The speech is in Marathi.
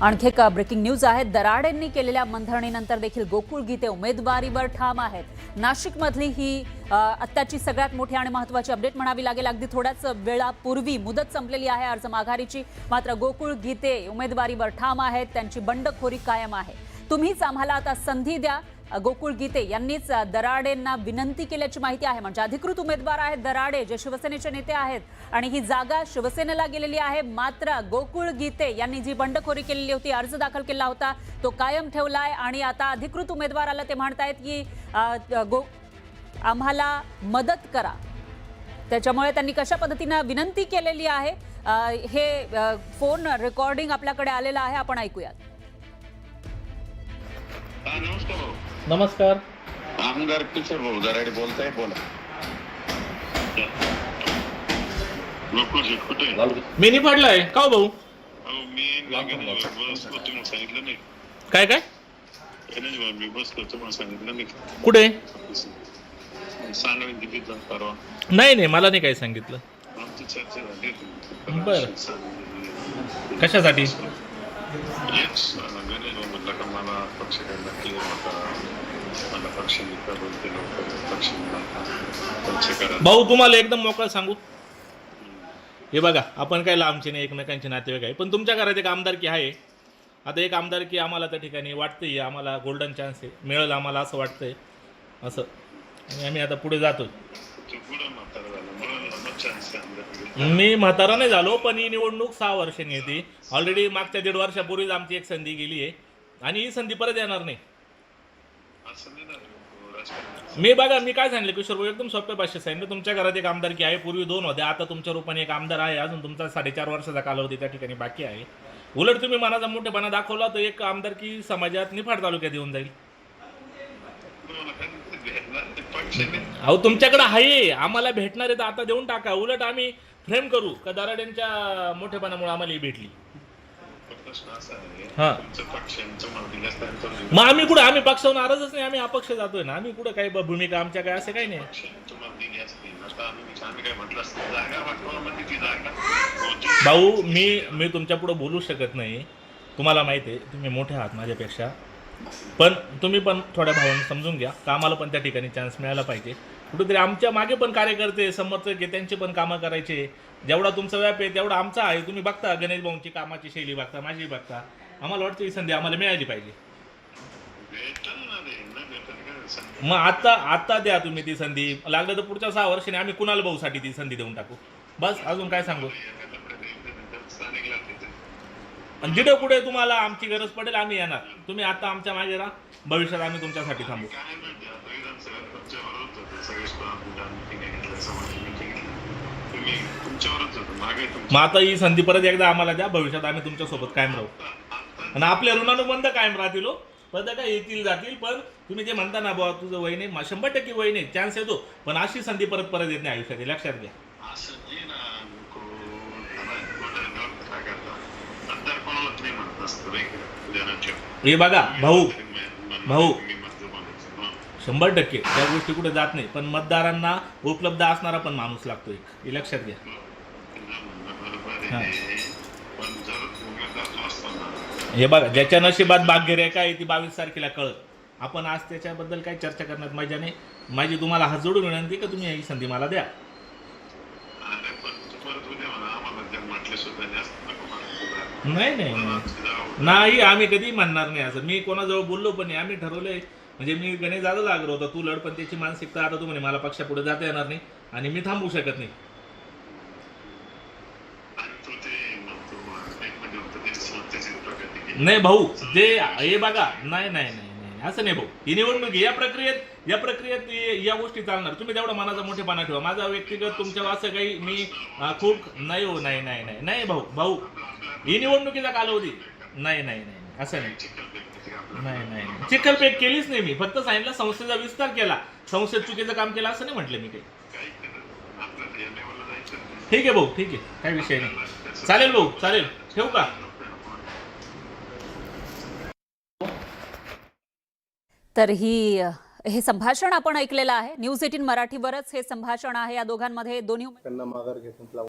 आणखी एक ब्रेकिंग न्यूज आहे। दराडेंनी केलेल्या मंथनीनंतर देखील गोकुळ गीते उमेदवारीवर ठाम आहेत। नाशिकमधली ही आत्ताची सगळ्यात मोठी आणि महत्त्वाची अपडेट म्हणावी लागेल। अगदी थोड्याच वेळापूर्वी मुदत संपलेली आहे अर्ज माघारीची, मात्र गोकुळ गीते उमेदवारीवर ठाम आहेत। त्यांची बंडखोरी कायम आहे। तुम्हीच आम्हाला आता संधी द्या, गोकुळ गीते यांनीच दराडेंना विनंती केल्याची माहिती आहे। म्हणजे अधिकृत उमेदवार आहेत दराडे, जे शिवसेनेचे नेते आहेत आणि ही जागा शिवसेनेला गेलेली आहे। मात्र गोकुळ गीते यांनी जी बंडखोरी केलेली होती, अर्ज दाखल केला होता, तो कायम ठेवलाय आणि आता अधिकृत उमेदवार आला ते म्हणतायत की आम्हाला मदत करा। त्याच्यामुळे त्यांनी कशा पद्धतीने विनंती केलेली आहे हे फोन रेकॉर्डिंग आपल्याकडे आलेलं आहे, आपण ऐकूयात। नमस्कार, आमदार किशोर भाऊ दराडे बोलताय, बोला। मी नाही पडलाय का हो भाऊ? सांगितलं नाही काय काय मी बसलो तुम्हाला सांगितलं नाही कुठे? सांगण्यात दिली परवा नाही नाही, मला नाही काही सांगितलं। आमची चर्चा झाली। बर, कशासाठी? गणेश म्हटलं का मला पक्ष काढला क्लिअर होता, मला पक्ष बोलते लोक पक्ष करा। भाऊ तुम्हाला एकदम मोकळं सांगू, हे बघा आपण काय लांबचे नाही, एकमेकांचे नातेवाईक आहे, पण तुमच्या घरात एक आमदारकी आहे। आता एक आमदारकी आम्हाला त्या ठिकाणी वाटतंय आम्हाला गोल्डन चान्स आहे, मिळेल आम्हाला असं वाटतंय असं, आणि आम्ही आता पुढे जातोय। मी म्हातारा नाही झालो, पण ही निवडणूक 6 वर्षांनी येते। ऑलरेडी मागच्या 1.5 वर्षापूर्वीच आमची एक संधी गेली आहे आणि ही संधी परत येणार नाही। मी बघा, मी काय सांगितलं किशोर भाऊ, एकदम सोप्या भाषेत सांगितलं। तुमच्या घरात एक आमदारकी आहे, पूर्वी 2 होते, आता तुमच्या रूपाने एक आमदार आहे, अजून तुमचा 4.5 वर्षाचा कालावधी त्या ठिकाणी बाकी आहे। उलट तुम्ही मनाचा मोठेपणा दाखवला तर एक आमदारकी समाजात निफाड तालुक्यात येऊन जाईल। अहो तुमच्याकडे आहे, आम्हाला भेटणार आहे तर आता देऊन टाका। उलट आम्ही फ्रेम करू का दराडेंच्या मोठेपणामुळे आम्हाला भेटली। मग आम्ही कुठे, आम्ही पक्षावर नाराजच नाही, आम्ही अपक्ष जातोय ना, आम्ही कुठे काही भूमिका आमच्या काय असं काही नाही। भाऊ मी तुमच्या पुढे बोलू शकत नाही, तुम्हाला माहिती आहे तुम्ही मोठे आहात माझ्यापेक्षा, पण तुम्ही पण थोड्या भावाने समजून घ्या का आम्हाला पण त्या ठिकाणी चान्स मिळाला पाहिजे। कुठेतरी आमच्या मागे पण कार्यकर्ते समर्थक आहे, त्यांचे पण कामं करायचे। जेवढा तुमचा व्याप आहे तेवढा आमचा आहे। तुम्ही बघता गणेश भाऊंची कामाची शैली बघता, माझी बघता, आम्हाला वाटतं ही संधी आम्हाला मिळाली पाहिजे। मग आता द्या तुम्ही ती संधी, लागलं तर पुढच्या 6 वर्षांनी आम्ही कुणाल भाऊसाठी ती संधी देऊन टाकू, बस। अजून काय सांगू? आणि जिथे कुठे तुम्हाला आमची गरज पडेल आम्ही येणार, तुम्ही आता आमच्या मागे राहा, भविष्यात आम्ही तुमच्यासाठी थांबू। मग आता ही संधी परत एकदा आम्हाला द्या, भविष्यात आम्ही तुमच्यासोबत कायम राहू आणि आपल्या ऋणानुबंध कायम राहतील। पण काय येतील जातील, पण तुम्ही जे म्हणता ना बाबा तुझं वय नाही, 100% वय नाही, चान्स येतो, पण अशी संधी परत येत नाही आयुष्यात, लक्षात घ्या। हे बघा भाऊ 100% त्या गोष्टी कुठे जात नाही, पण मतदारांना उपलब्ध असणारा पण माणूस लागतो एक, हे लक्षात घ्या। हे बघा, ज्याच्या नशिबात भाग्यरेखा आहे ती 22 तारखेला कळत। आपण आज त्याच्याबद्दल काही चर्चा करण्यात मजा नाही। माझी तुम्हाला हात जोडून विनंती की तुम्ही ही संधी मला द्या। नाही नाही नाही, आम्ही कधी म्हणणार नाही असं, मी कोणाजवळ बोललो पण नाही। आम्ही ठरवलंय, म्हणजे मी गणेश दादाला लागलो होता तू लढ, पण त्याची मानसिकता आता तू म्हणे मला पक्षापुढे जाता येणार नाही आणि मी थांबवू शकत नाही। नाही भाऊ, जे हे बघा, नाही नाही नाही असं नाही भाऊ, ही निवडणूक या प्रक्रियेत या गोष्टी चालणार। तुम्ही तेवढा मनाचा मोठेपणा ठेवा, माझा व्यक्तिगत तुमच्या असं काही मी खूप नाही हो, नाही नाही नाही नाही भाऊ, ही निवडणुकीचा कालावधी नाही नाही नाही असं नाही नाही चिखलपेट केलीच नाही मी, फक्त सांगितलं संस्थेचा विस्तार केला, संस्थेत चुकीचं काम केलं असं नाही म्हटलं मी काही। ठीक आहे भाऊ, ठीक आहे, काही विषय नाही, चालेल भाऊ, चालेल, ठेवू का? तर हे संभाषण आपण ऐकलेलं आहे, न्यूज 18 मराठीवरच हे संभाषण आहे। या दोघांमध्ये दोन्ही त्यांना माघार घेतला